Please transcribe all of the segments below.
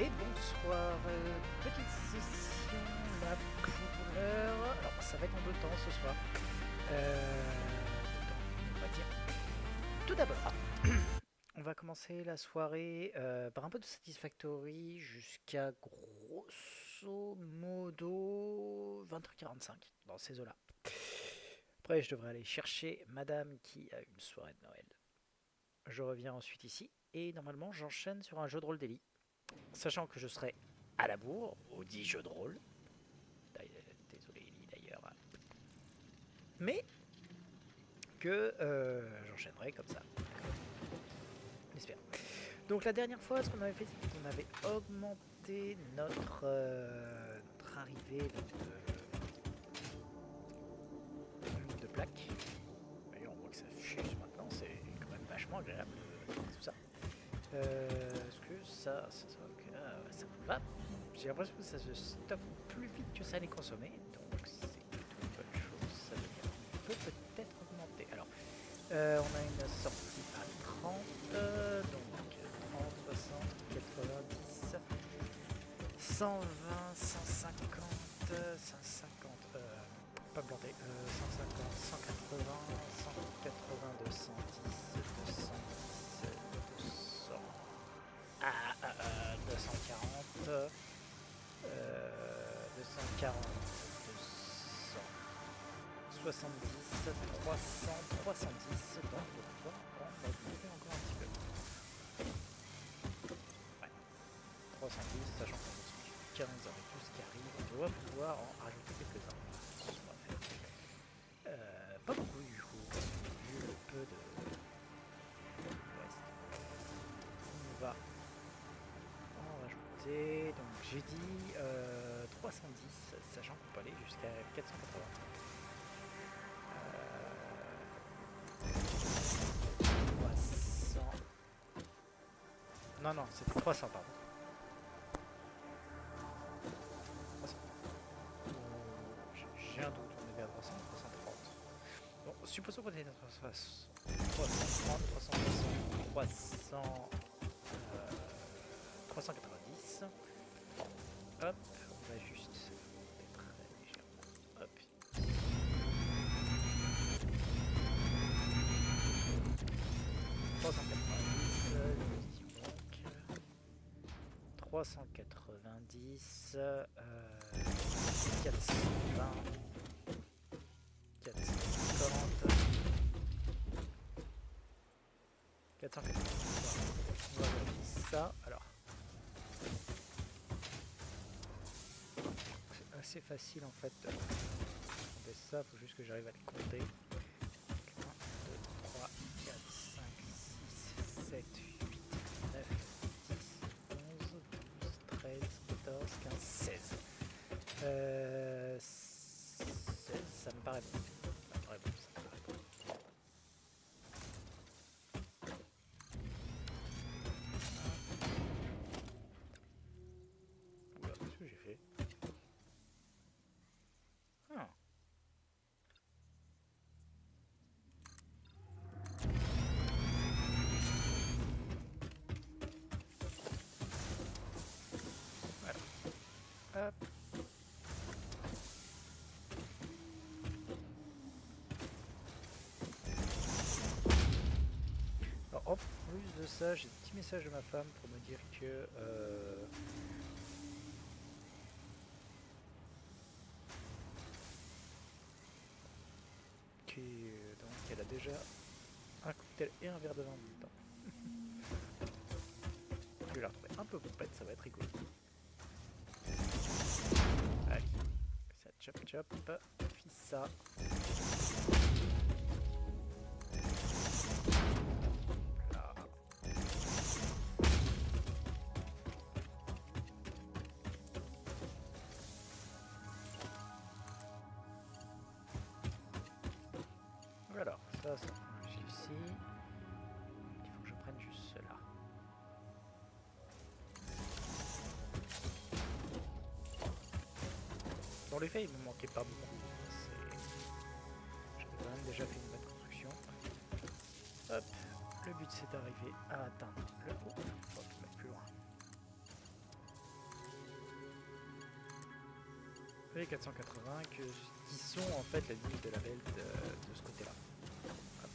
Et bonsoir, petite session la couleur. Alors ça va être en deux temps ce soir. Deux temps, on va dire. Tout d'abord, on va commencer la soirée par un peu de Satisfactory jusqu'à grosso modo 20h45 dans ces eaux-là. Après, je devrais aller chercher madame qui a une soirée de Noël. Je reviens ensuite ici et normalement j'enchaîne sur un jeu de rôle daily. Sachant que je serai à la bourre, au 10 jeux de rôle. Désolé Ellie d'ailleurs. Mais que j'enchaînerai comme ça. On espère. Donc la dernière fois, ce qu'on avait fait, c'était qu'on avait augmenté notre arrivée de plaques. D'ailleurs, on voit que ça fuse maintenant, c'est quand même vachement agréable tout ça. Est-ce que ça ça va. J'ai l'impression que ça se stocke plus vite que ça n'est consommé, donc c'est plutôt une bonne chose. Ça veut dire qu'on peut peut-être augmenter. Alors, on a une sortie à 30, donc 30, 60, 90, 120, 150, 150, pas planté, 150, 180, 180, 210, 210, 200, 240, 240, 270, 300, 310, donc on va augmenter encore un petit peu. Ouais, 310, sachant qu'on est 15 avec tout ce qui arrive, on doit pouvoir en rajouter quelques-uns. On va faire. Pas beaucoup du coup, vu le peu de reste. On va en rajouter, donc j'ai dit 310, sachant qu'on peut aller jusqu'à 480. 300. Non, non, c'était 300, pardon. 300. J'ai un doute, on est vers 300 ou 330. Bon, supposons qu'on est à 330, 360, 300, 390. Hop, on va juste très légèrement. Hop. 390, donc 390, 420, 450, 480. On va vérifier ça. Alors, c'est assez facile en fait de compter ça. Il faut juste que j'arrive à les compter. 1, 2, 3, 4, 5, 6, 7, 8, 9, 10, 11, 12, 13, 14, 15, 16. 16, ça me paraît bon. Ça me paraît bon, ça me paraît bon. Oula, qu'est-ce que j'ai fait? Ah. Voilà. Hop. Alors, en plus de ça, j'ai un petit message de ma femme pour me dire que donc elle a déjà un cocktail et un verre de vin en même temps. Je vais la retrouver un peu pompette, ça va être rigolo. Allez, ça chop chop, fis ça. Là. Alors, ça prend jusqu'ici. Il faut que je prenne juste cela. Dans les faits, il me manquait pas beaucoup. J'avais quand même déjà fait une bonne construction. Hop, le but c'est d'arriver à atteindre le haut. Hop, mettre plus loin. Et 480 qui sont en fait la limite de la belt de ce côté-là. Hop.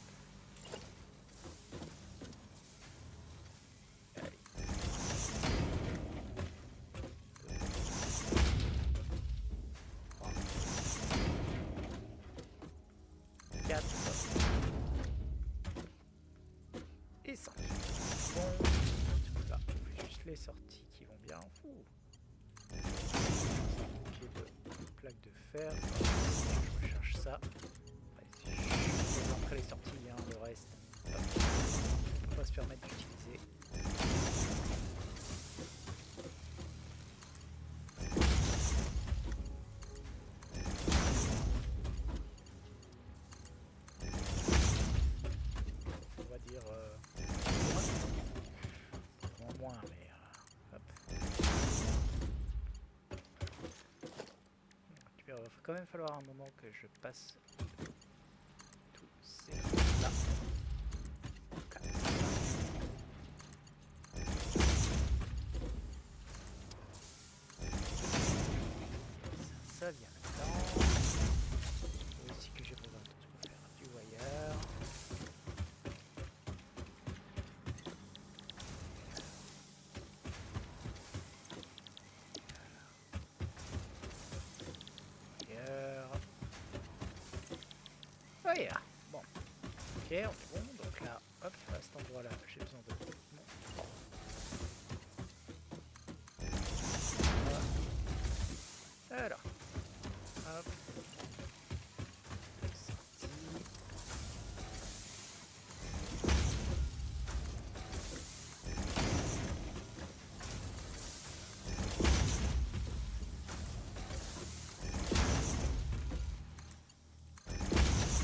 Allez. 4 et 5. Bon, là, on fait juste les sorties qui vont bien. Ouh. Ok, de plaques de fer. Je recherche ça. Après les sorties, hein, le reste, hop, on peut pas se permettre d'utiliser. On va dire moins, mais hop. Il va quand même falloir un moment que je passe tous ces là. Ça vient là-dedans. Aussi que j'ai besoin de faire du wire. Wire. Bon. Ok, on est bon. Donc là, hop, à cet endroit-là, j'ai besoin de... Alors, hop, sortie.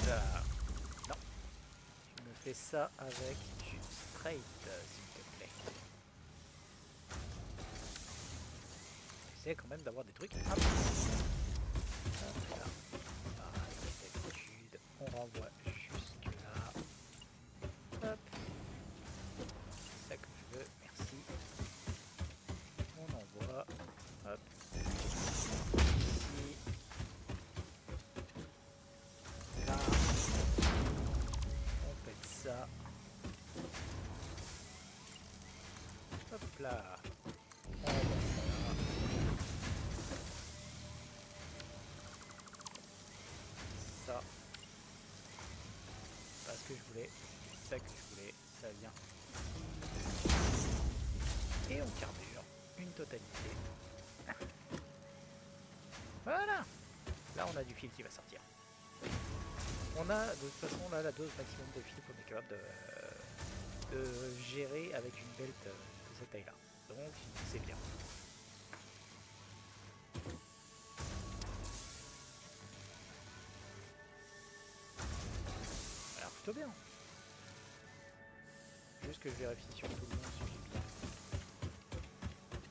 Ça. Non, je me fais ça avec du straight, s'il te plaît. J'essaie quand même d'avoir des trucs. Hop. Hop là. Avec d'habitude, on renvoie jusque là. Hop. C'est ça que je veux, merci. On envoie. Hop. Ici. Là. On pète ça. Hop là. On envoie ça. Ça. Pas ce que je voulais. C'est ça que je voulais. Ça vient. Et on carbure une totalité. Voilà. Là on a du fil qui va sortir. On a de toute façon là la dose maximum de fil qu'on est capable de gérer avec une belt de cette taille là. Donc c'est bien. Alors plutôt bien. Juste que je vérifie sur tout le monde suffit bien.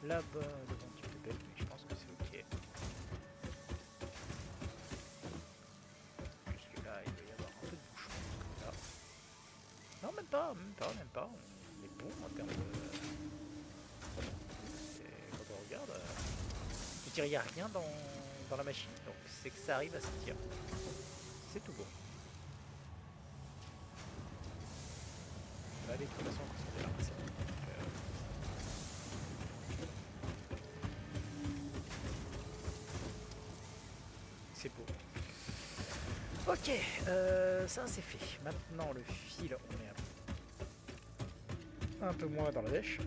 Là-bas devant un petit peu belle, mais je pense que c'est ok. Jusque là il doit y avoir un peu de bouchon là. Non même pas. On est bon en termes de... Quand on regarde, je veux dire il n'y a rien dans la machine, donc c'est que ça arrive à sortir. C'est tout bon. Bah, de toute façon on s'en débarrasser. C'est beau. Ok, ça c'est fait. Maintenant le fil, on est un peu moins dans la dèche.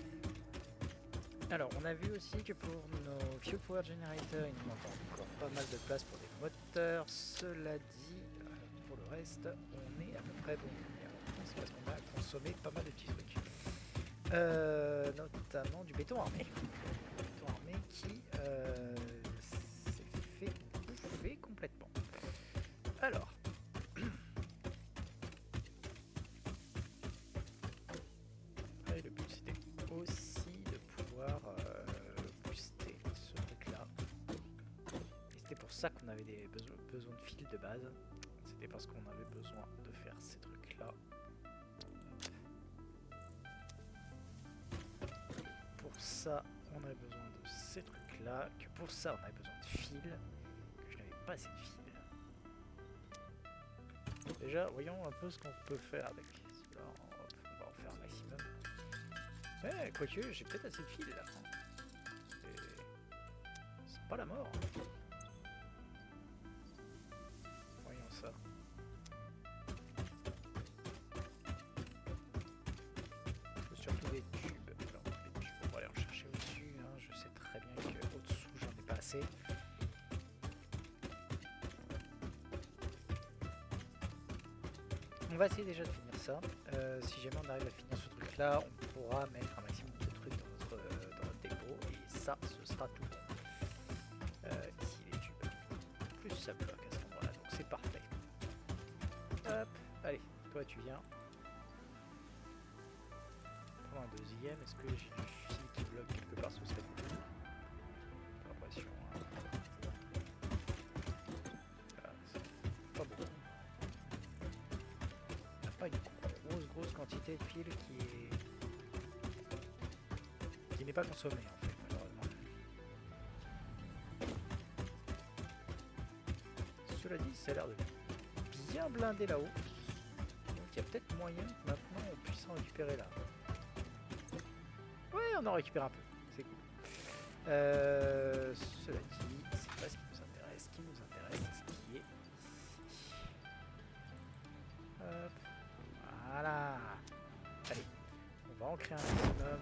Alors on a vu aussi que pour nos Fuel Power Generator, il nous manque encore pas mal de place pour des moteurs. Cela dit, pour le reste, on est à peu près bon. C'est parce qu'on a consommé pas mal de petits trucs. Notamment du béton armé. Béton armé qui s'est fait bouffer complètement. Alors. Et le but c'était aussi de pouvoir booster ce truc là. Et c'était pour ça qu'on avait des besoin de fil de base. C'était parce qu'on avait besoin de faire ces trucs là. Pour ça on avait besoin de ces trucs là. Que pour ça on avait besoin de fil. pas assez de fil. Déjà, voyons un peu ce qu'on peut faire avec. Là, on va en faire un maximum. Ouais, quoique, j'ai peut-être assez de fil là. C'est pas la mort. Voyons ça. Surtout des tubes. Alors, les tubes, on va aller en chercher au-dessus. Hein. Je sais très bien qu'au-dessous, j'en ai pas assez. On va essayer déjà de finir ça. Si jamais on arrive à finir ce truc là, on pourra mettre un maximum de trucs dans notre dépôt. Et ça, ce sera tout bon. Ici les tubes. Plus ça bloque à ce moment-là, donc c'est parfait. Hop, allez, toi tu viens. Prends un deuxième, est-ce que j'ai du fil qui bloque quelque part? Ce serait cool. J'ai l'impression. Hein. Voilà, pas beaucoup. Il n'y a pas une grosse quantité de fil qui n'est pas consommée en fait, malheureusement. Cela dit, ça a l'air de bien blindé là-haut. Donc il y a peut-être moyen que maintenant on puisse en récupérer là. Ouais, on en récupère un peu. C'est cool. Cela dit, c'est pas ce qui nous intéresse. Ce qui nous intéresse, c'est ce qui est ici. Hop. Voilà. Allez, on va en créer un maximum.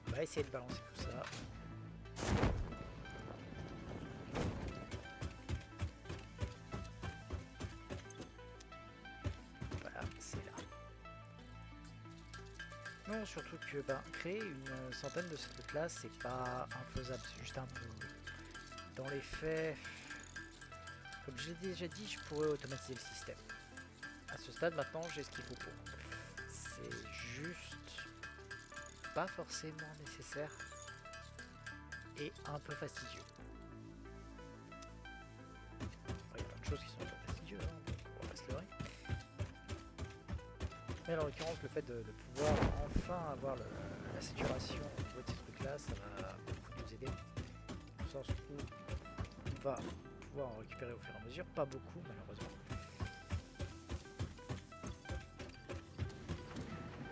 On va essayer de balancer tout ça. Voilà, c'est là. Non, surtout que créer une centaine de ces trucs-là, c'est pas infaisable, c'est juste un peu. Dans les faits, comme j'ai déjà dit, je pourrais automatiser le système. À ce stade, maintenant, j'ai ce qu'il faut pour. C'est juste pas forcément nécessaire et un peu fastidieux. Il y a plein de choses qui sont un peu fastidieuses, hein, donc on va pas se leurrer. Mais en l'occurrence, le fait de pouvoir enfin avoir la saturation au niveau de ces trucs-là, ça va beaucoup nous aider. Dans le sens où on va pouvoir en récupérer au fur et à mesure, pas beaucoup malheureusement.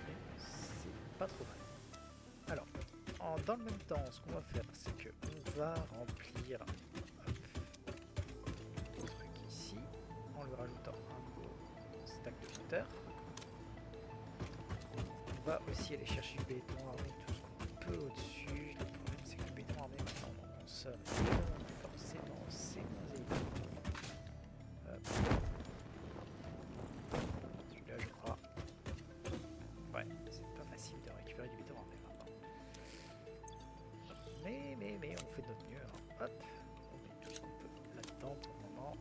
Mais c'est pas trop mal. Alors, dans le même temps, ce qu'on va faire, c'est qu'on va remplir le truc ici, en lui rajoutant un nouveau stack de filters. On va aussi aller chercher du béton armé, tout ce qu'on peut au-dessus. Le problème, c'est que le béton armé, maintenant, on en consomme forcément, c'est moins évident. Celui-là, je crois. Ouais, c'est pas facile de récupérer du béton armé maintenant. Mais on fait de notre mieux. Hein. Hop, on met tout ce qu'on peut là-dedans pour le moment.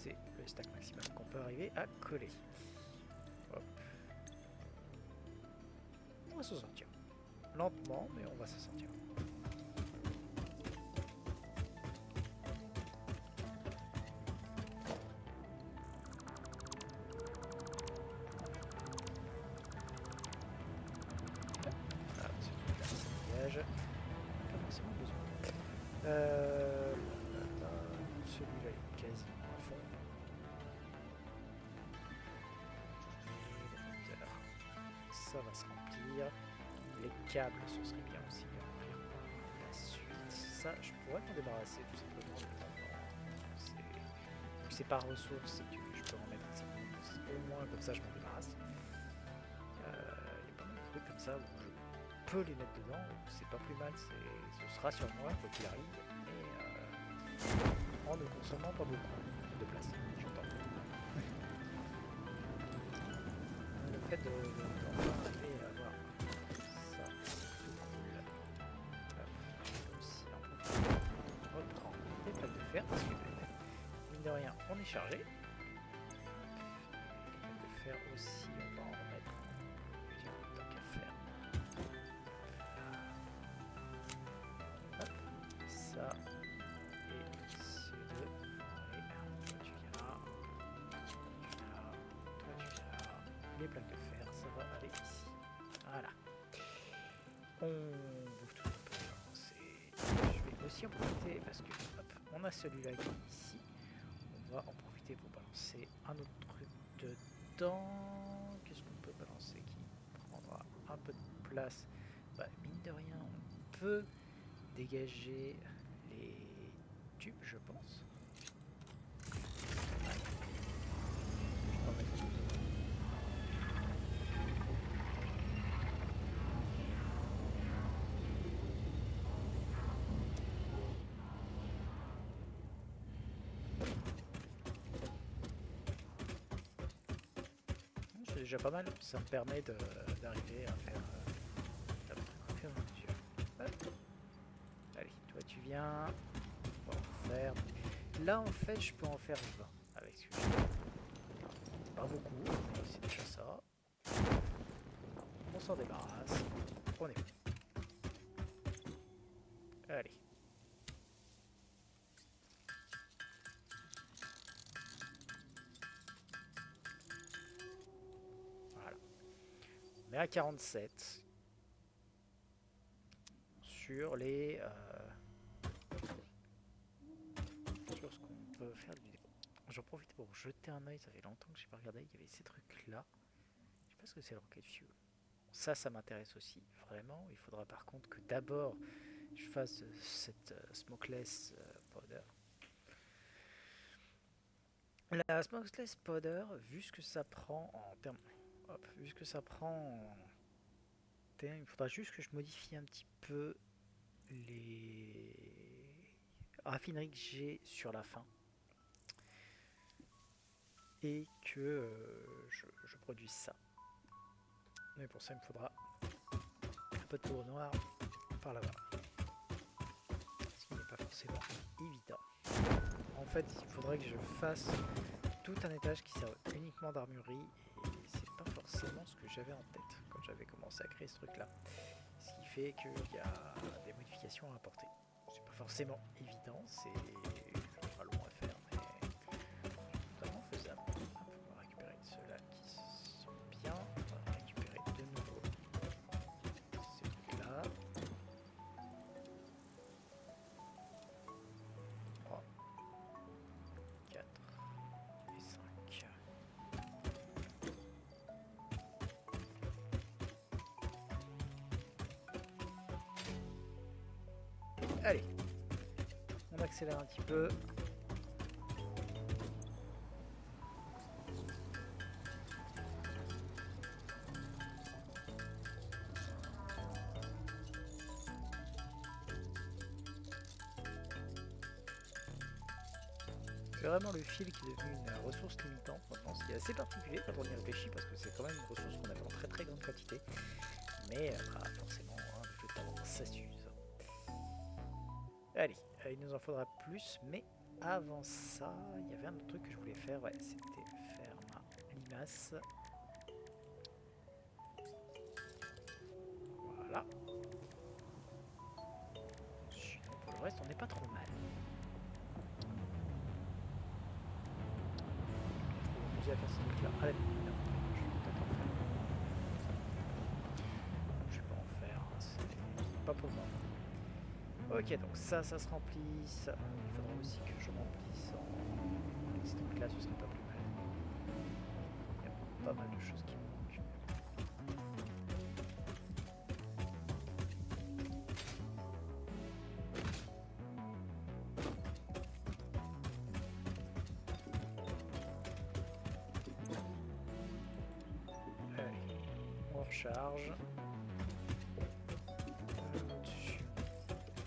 C'est le stack maximum qu'on peut arriver à coller. Hop. On va s'en sortir. Lentement, mais on va s'en sortir. Ah, celui-là, ça dégage. Pas forcément besoin. Celui-là est quasiment à fond. Ça va se remplir. Les câbles, ce serait bien aussi de les remplir par la suite. Ça, je pourrais m'en débarrasser tout simplement. C'est par ressource, je peux en mettre un certain nombre. Au moins, comme ça, je m'en débarrasse. Il y a pas mal de trucs comme ça où je peux les mettre dedans. C'est pas plus mal. Ce sera sur moi, quoi qu'il arrive. Et en ne consommant pas beaucoup de place, j'entends. Le fait d'arriver à avoir ça, c'est plutôt cool. Aussi, on reprend des plaques de fer parce que, mine de rien, on est chargé. Les plaques de fer aussi, on va en remettre un petit peu tant qu'à faire. Hop, ça. Et ces deux. Allez, toi tu viens là. Toi tu viens là. Les plaques de fer, ça va aller ici. Voilà. On bouffe tout un peu. Je vais aussi en profiter parce que hop, on a celui-là qui est ici. On va en profiter pour balancer un autre truc dedans. Qu'est-ce qu'on peut balancer qui prendra un peu de place? Bah, mine de rien, on peut dégager les tubes, je pense. Ouais. Je peux en mettre plus. C'est déjà pas mal, ça me permet d'arriver à faire un truc au fur et à mesure. Hop. Allez, toi tu viens, on va en faire. Là en fait je peux en faire 20 avec celui-là. Pas beaucoup, mais c'est déjà ça. On s'en débarrasse, on est bon. Allez. Voilà. On est à 47 sur les sur ce qu'on peut faire du dépôt. J'en profite pour jeter un oeil, ça fait longtemps que j'ai pas regardé, il y avait ces trucs là. Je sais pas ce que c'est le rocket fuel. Ça m'intéresse aussi, vraiment. Il faudra par contre que d'abord je fasse cette smokeless powder. La smokeless powder, vu ce que ça prend en termes, vu ce que ça prend en termes, il faudra juste que je modifie un petit peu les raffineries que j'ai sur la fin et que je produise ça. Mais pour ça, il me faudra un peu de poudre noire par là-bas, ce qui n'est pas forcément évident. En fait, il faudrait que je fasse tout un étage qui sert uniquement d'armurerie et c'est pas forcément ce que j'avais en tête quand j'avais commencé à créer ce truc là, ce qui fait qu'il y a des modifications à apporter. C'est pas forcément évident, c'est pas long à faire mais totalement faisable. On va récupérer ceux-là qui sont bien, on va récupérer de nouveau ces trucs là. 3, 4 et 5. Allez, on accélère un petit peu. C'est vraiment le fil qui est devenu une ressource limitante maintenant, ce qui est assez particulier quand on y réfléchit parce que c'est quand même une ressource qu'on avait en très très grande quantité. Mais bah, forcément, hein, de le temps, ça s'use. Allez, il nous en faudra plus, mais avant ça, il y avait un autre truc que je voulais faire, ouais, c'était faire ma limace. Voilà. Sinon, pour le reste, on n'est pas trop mal. Je peux m'amuser à faire ce truc là. Allez, non, je vais peut-être en faire. Je vais pas en faire, hein, c'est pas pour moi. Ok, donc ça se remplisse. Il faudra aussi que je remplisse en... Ces trucs là, ce serait pas plus mal. Il y a pas mal de choses qui me manquent. Allez, on recharge. Au-dessus,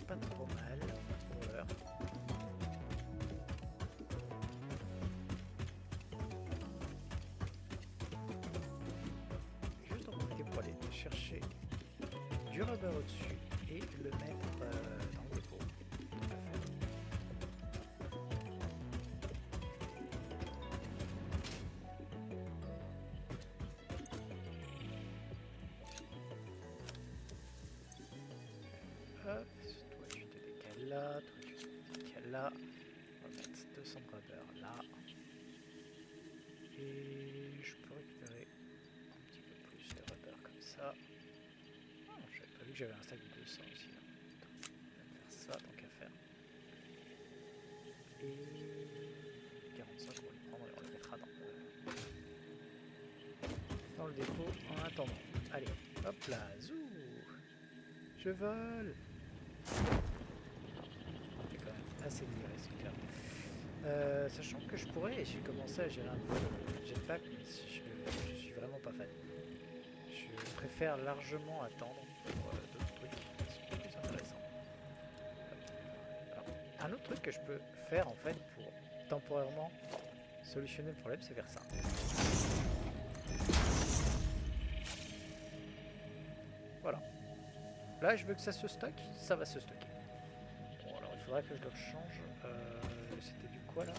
pas trop mal pour l'heure. Juste en profiter pour aller chercher du rubber au-dessus et le mettre dans le dépôt. Hop, toi tu te décales là, toi tu te décales là. On va mettre 200 de rubber là. Et je peux récupérer un petit peu plus de rubber comme ça. Oh, j'avais pas vu que j'avais un stack de 200 aussi là. Attends, on va faire ça tant qu'à faire. Et 45, on va le prendre et on le mettra dans le dépôt en attendant. Allez, hop là, zou. Je vole. C'est quand même assez livré, c'est clair. Sachant que je pourrais, et j'ai commencé à gérer un peu le jetpack, mais je suis vraiment pas fan. Je préfère largement attendre pour d'autres trucs qui sont plus intéressants. Alors, un autre truc que je peux faire en fait pour temporairement solutionner le problème, c'est faire ça. Voilà. Là, je veux que ça se stocke, ça va se stocker. Bon, alors il faudra que je le change. C'était du quoi là?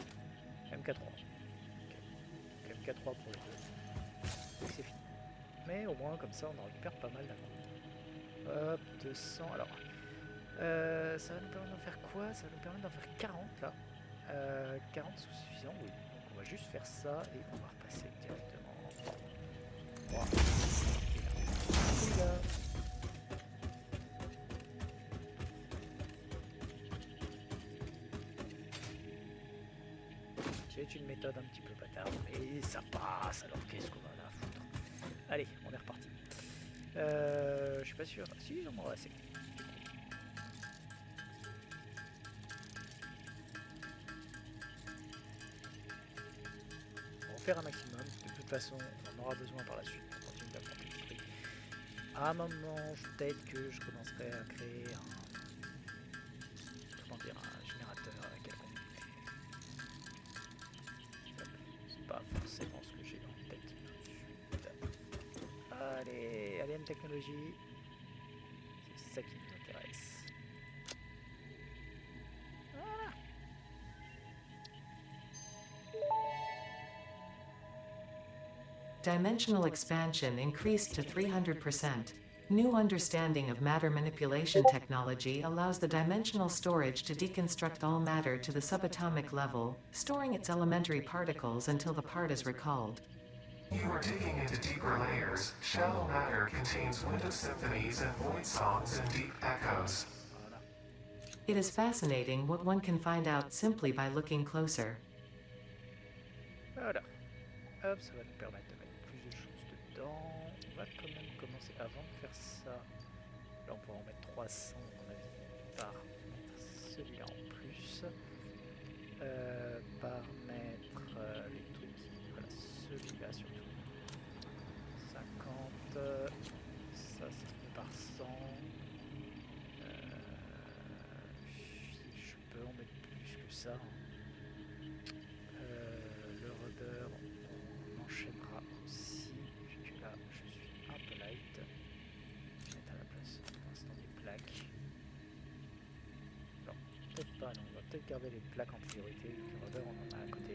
MK3. Okay. MK3 pour les deux. Et c'est fini. Mais au moins, comme ça, on en récupère pas mal d'un coup. Hop, 200. Alors, ça va nous permettre d'en faire quoi? Ça va nous permettre d'en faire 40 là. 40 c'est suffisant, oui. Donc on va juste faire ça et on va repasser directement. Voilà. Et là. C'est une méthode un petit peu bâtarde, mais ça passe, alors qu'est-ce qu'on en a à foutre. Allez, on est reparti. Je suis pas sûr. Si, j'en aurai assez. On va faire un maximum. De toute façon, on en aura besoin par la suite. On continue d'apprendre les trucs. À un moment, peut-être que je commencerai à créer un générateur quelconque. C'est pas forcément ce que j'ai en tête tout de suite. Allez, Alien Technology. C'est ça qui nous intéresse. Voilà. Dimensional expansion increased to 300%. New understanding of matter manipulation technology allows the dimensional storage to deconstruct all matter to the subatomic level, storing its elementary particles until the part is recalled. You are digging into deeper layers. Shallow matter contains window symphonies and void songs and deep echoes. Voilà. It is fascinating what one can find out simply by looking closer. Voilà. Hop, ça va nous permettre de mettre plus de choses dedans. On va quand même commencer avant de faire ça. Là, on pourra en mettre 300, à mon avis, par mettre celui-là en plus. Par mettre les trucs, voilà, celui-là surtout. 50, ça c'est fait par 100. Je peux en mettre plus que ça. Le rudder, on enchaînera aussi, vu que là je suis un peu light. Je vais mettre à la place pour l'instant des plaques. Non, peut-être pas, non, on va peut-être garder les plaques en priorité, vu que le rudder on en a à côté.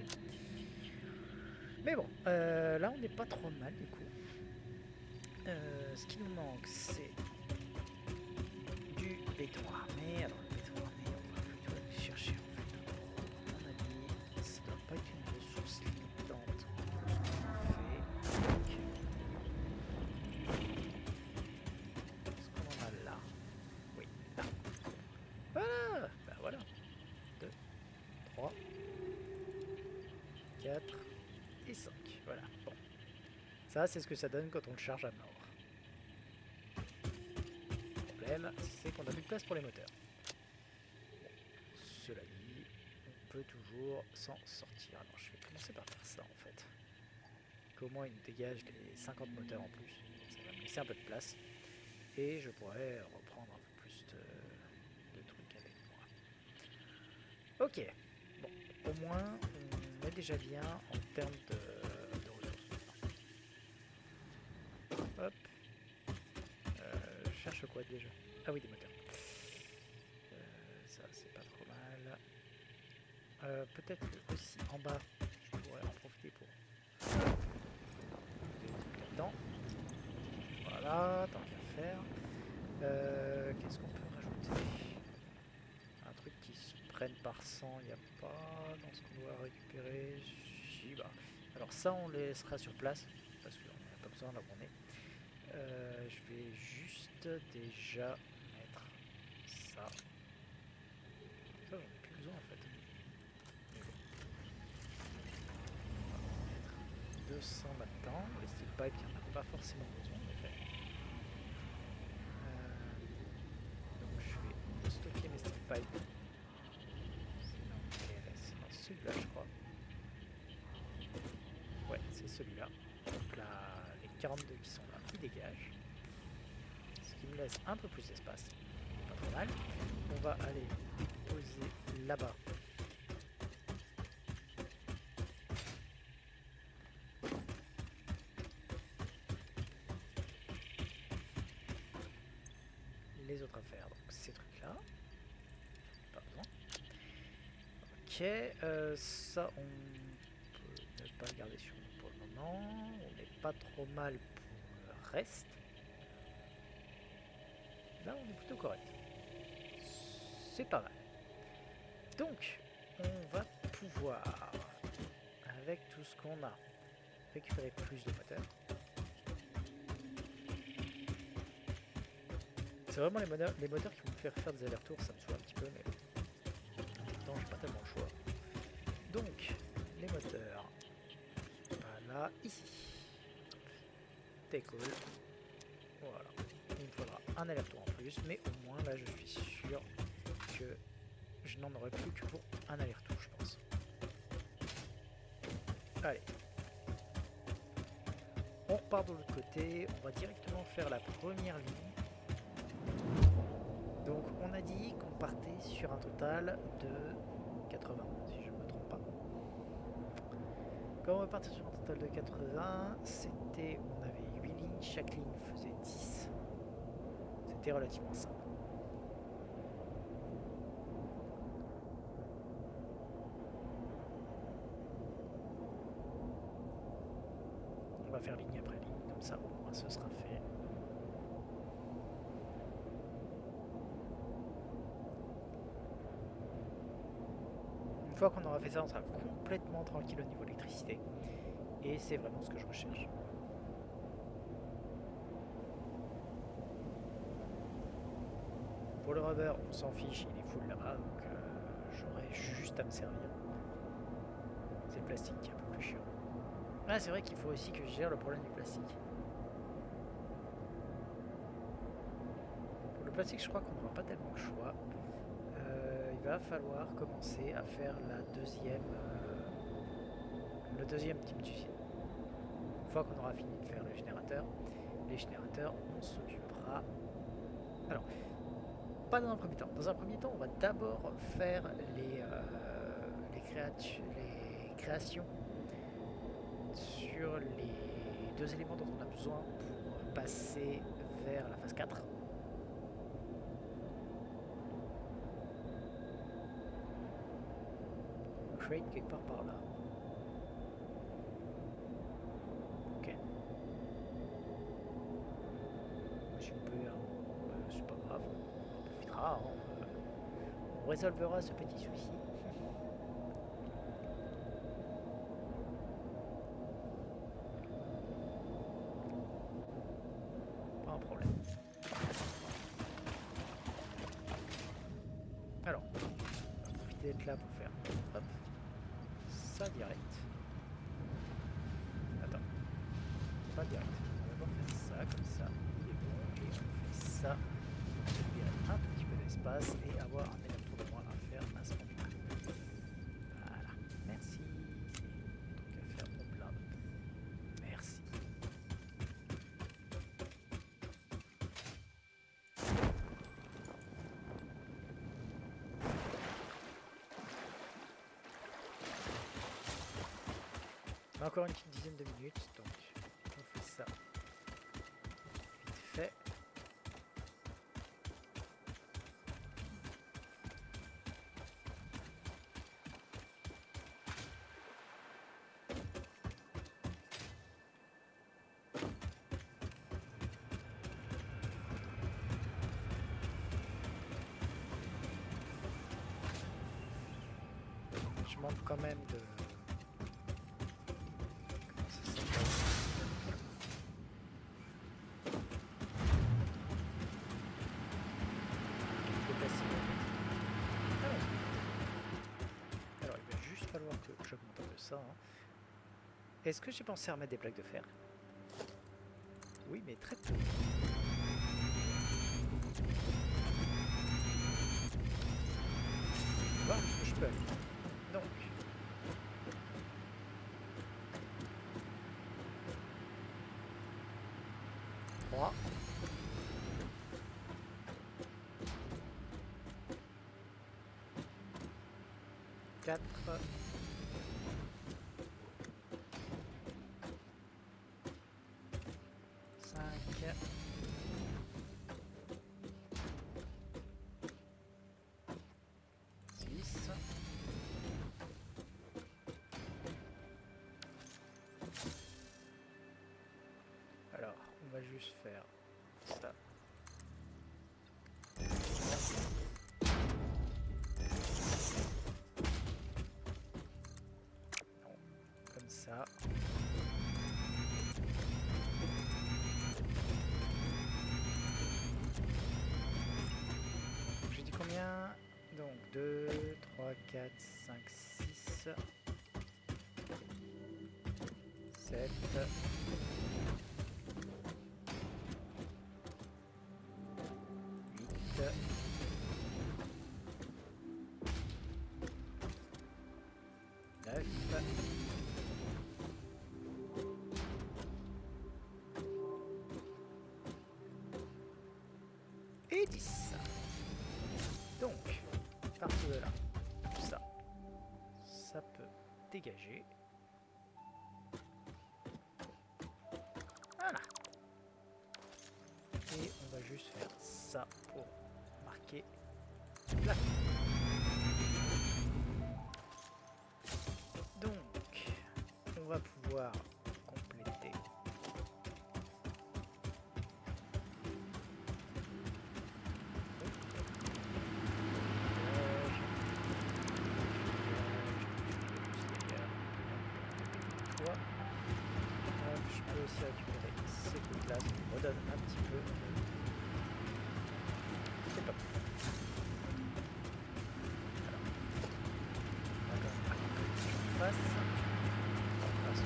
Mais bon, là on n'est pas trop mal du coup. Ce qui nous manque c'est du béton armé. Alors le béton armé on va plutôt aller chercher en fait. À mon avis, ça doit pas être une ressource limitante pour ce qu'on fait. Est-ce qu'on en a là? Oui, là. Voilà. Bah voilà. 2, 3, 4 et 5. Voilà. Bon. Ça c'est ce que ça donne quand on le charge à mort. Le problème c'est qu'on n'a plus de place pour les moteurs. Bon. Cela dit, on peut toujours s'en sortir. Alors je vais commencer par faire ça en fait. Qu'au moins il nous dégage les 50 moteurs en plus. Ça va me laisser un peu de place. Et je pourrais reprendre un peu plus de trucs avec moi. Ok. Bon, au moins on est déjà bien en termes de ressources. Hop. Je cherche quoi déjà? Ah oui, des moteurs. Ça c'est pas trop mal. Peut-être que aussi en bas, je pourrais en profiter pour là-dedans. Voilà, tant qu'à faire. Qu'est-ce qu'on peut rajouter? Un truc qui se prenne par 100, il n'y a pas dans ce qu'on doit récupérer. Si, bah. Alors ça, on laissera sur place, parce qu'on n'a pas besoin là où on est. Je vais juste déjà mettre ça. Ça, j'en ai plus besoin en fait. le sens maintenant. Les steel pipes, il n'y en a pas forcément besoin en effet. Donc je vais stocker mes steel pipes. C'est dans celui-là je crois. Ouais, c'est celui-là. Donc là, les 42 qui sont là, ils dégagent. Ce qui me laisse un peu plus d'espace. Pas trop mal. On va aller déposer là-bas. Les autres affaires, donc ces trucs-là. Pas besoin. Ok, ça on peut ne pas le garder sur nous pour le moment. On n'est pas trop mal pour le reste. Là on est plutôt correct. C'est pas mal. Donc on va pouvoir, avec tout ce qu'on a, récupérer plus de moteurs. C'est vraiment les moteurs qui vont me faire des allers-retours, ça me saoule un petit peu, mais en même temps j'ai pas tellement le choix. Donc les moteurs, voilà, ici. Décolle. Voilà. Il me faudra un aller-retour en plus, mais au moins là je suis sûr que je n'en aurai plus que pour un aller-retour, je pense. Allez. On repart de l'autre côté, on va directement faire la première ligne. Donc on a dit qu'on partait sur un total de 80, si je ne me trompe pas. Quand on va partir sur un total de 80, c'était, on avait 8 lignes, chaque ligne faisait 10. C'était relativement simple. On va faire ligne après ligne, comme ça au moins ce sera fait. Une fois qu'on aura fait ça, on sera complètement tranquille au niveau de l'électricité. Et c'est vraiment ce que je recherche. Pour le rubber, on s'en fiche, il est full là-bas, donc j'aurai juste à me servir. C'est le plastique qui est un peu plus chiant. Ah, c'est vrai qu'il faut aussi que je gère le problème du plastique. Pour le plastique, je crois qu'on n'aura pas tellement le choix. Il va falloir commencer à faire le deuxième type d'usine. Une fois qu'on aura fini de faire le générateur, les générateurs, on s'occupera. Alors, pas dans un premier temps. Dans un premier temps, on va d'abord faire les créations sur les deux éléments dont on a besoin pour passer vers la phase 4. Crate quelque part par là. Ok. Si on peut, c'est pas grave, on profitera, hein. On résolvera ce petit souci. Pas un problème. Alors, on va profiter d'être là pour faire hop, ça direct. Attends, pas direct. On va d'abord faire ça comme ça. Il est bon. Et on fait ça pour se libérer un tout petit peu d'espace et avoir un électron de moins à faire à ce moment-là. Voilà. Merci. Donc à faire mon plein. Merci. On a encore une petite dizaine de minutes, donc on fait ça vite fait. Je manque quand même de... Comment ça s'appelle ? De passer. Alors, il va juste falloir que j'augmente un peu ça. Hein. Est-ce que j'ai pensé à remettre des plaques de fer? Oui, mais très peu. Voir où je peux aller. Donc. 3. 4. 5. 6. Alors, on va juste faire ça. Non, comme ça. J'ai dit combien? Donc 2, 3, 4, 5, 6, 7, 8, 9, et 10. Donc, à partir de là, ça peut dégager. Voilà. Et on va juste faire ça pour marquer la fin. Donc, on va pouvoir compléter. Je peux aussi récupérer ces coups-là, ça me redonne un petit peu. C'est pas bon. Alors, on va quand même que je fasse. Parce que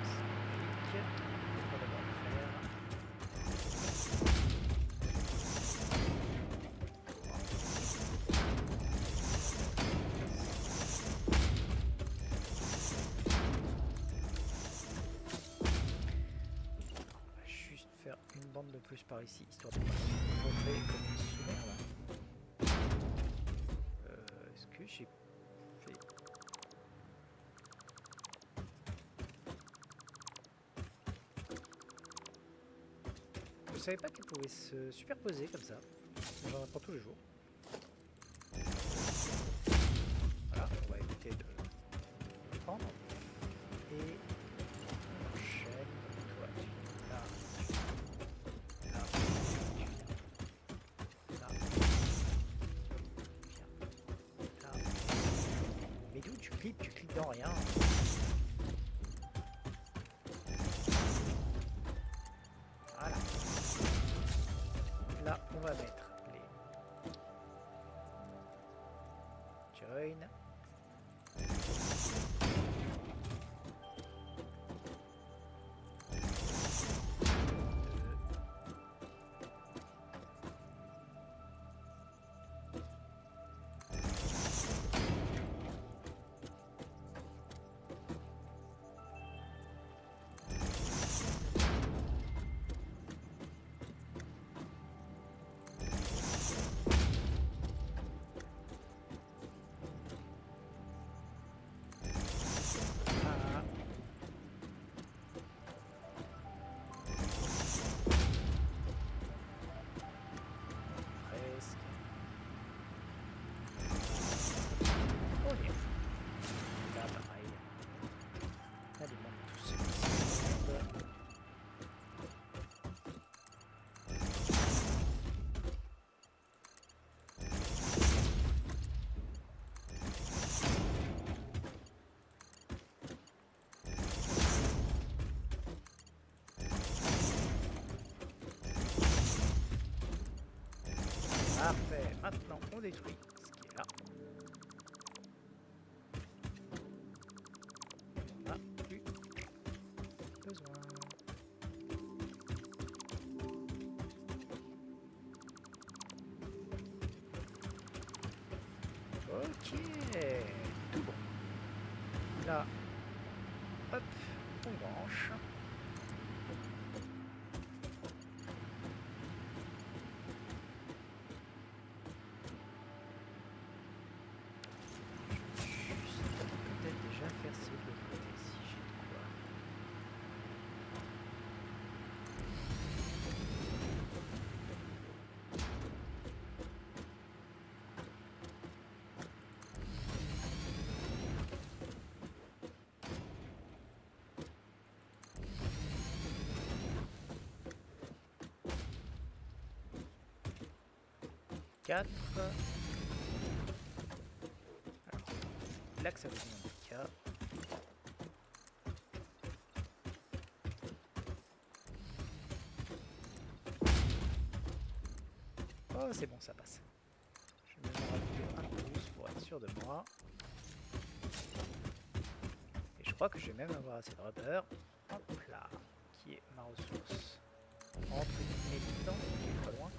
c'est logique. On va devoir le faire. Une bande de plus par ici, histoire de pas se montrer comme une sous-merde. Est-ce que j'ai fait... Je savais pas qu'elle pouvait se superposer comme ça. J'en apprends tous les jours. Voilà, on va éviter de le prendre. Et on enchaîne. Toi, tu es là. Mais d'où tu cliques dans rien. Voilà. Là, on va mettre les join. Parfait, maintenant on détruit ce qui est là. On n'a plus là, hop, on branche. Peut-être déjà faire ce de l'autre côté si j'ai de quoi. Alors, là que ça vous dit handicap. Oh, c'est bon, ça passe. Je vais même en rajouter un de plus pour être sûr de moi. Et je crois que je vais même avoir assez de rubber. Hop là, qui est ma ressource. Entre guillemets dedans, qui est pas loin.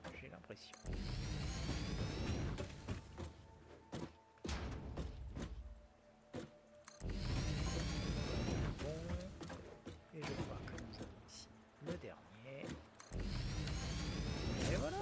Mais j'ai l'impression. Bon. Et je crois que nous avons ici le dernier. Et voilà.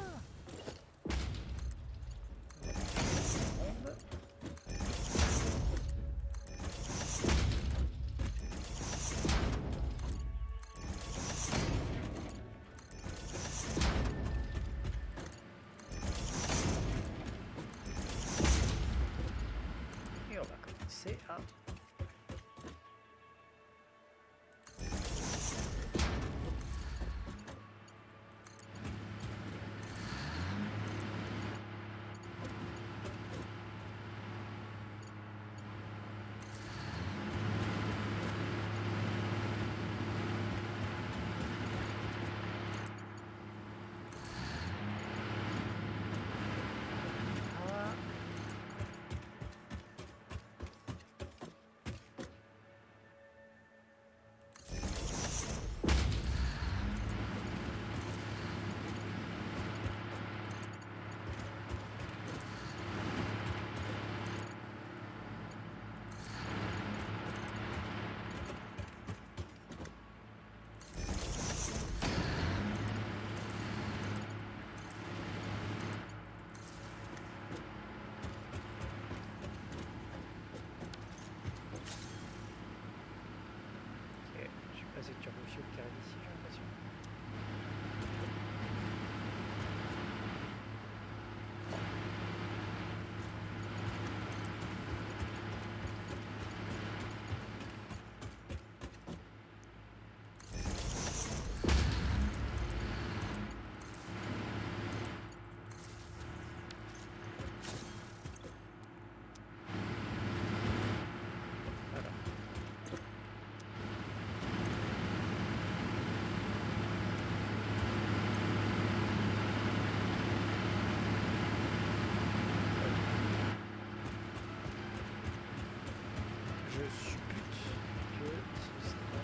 Et on va commencer à c'est turbo fuel qui arrive ici, j'ai l'impression. Je suppute que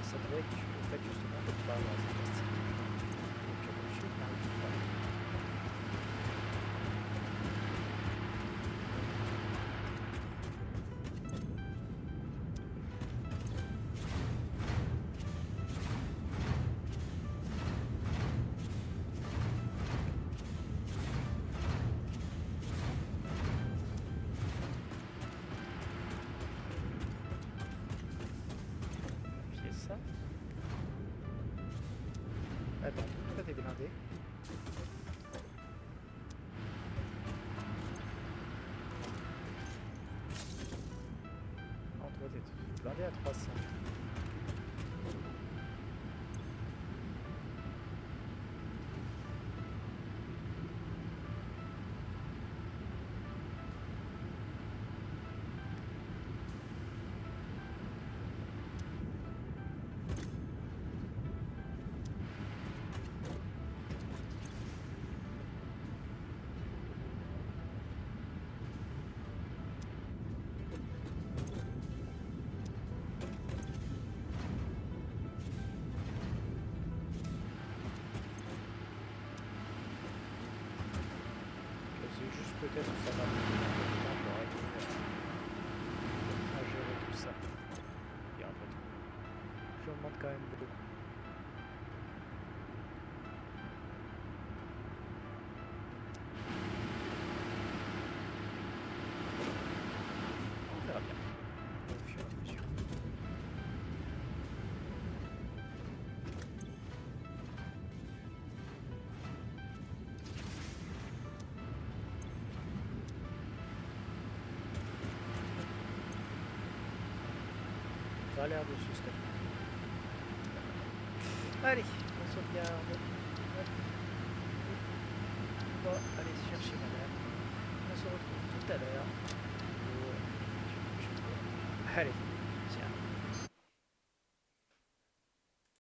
ça devrait être le fait justement de ne pas avoir cette plastique. Donc je n'arrive pas. Ça. Attends, pourquoi t'es blindé? Non, toi t'es blindé à 300. C'est juste peut-être que ça va prendre un peu de temps pour arriver. quand même beau. On verra bien au fur et à mesure. Ça a l'air de se stabiliser. Allez, on sauvegarde. Hop. On va aller chercher madame. On se retrouve tout à l'heure pour... Allez.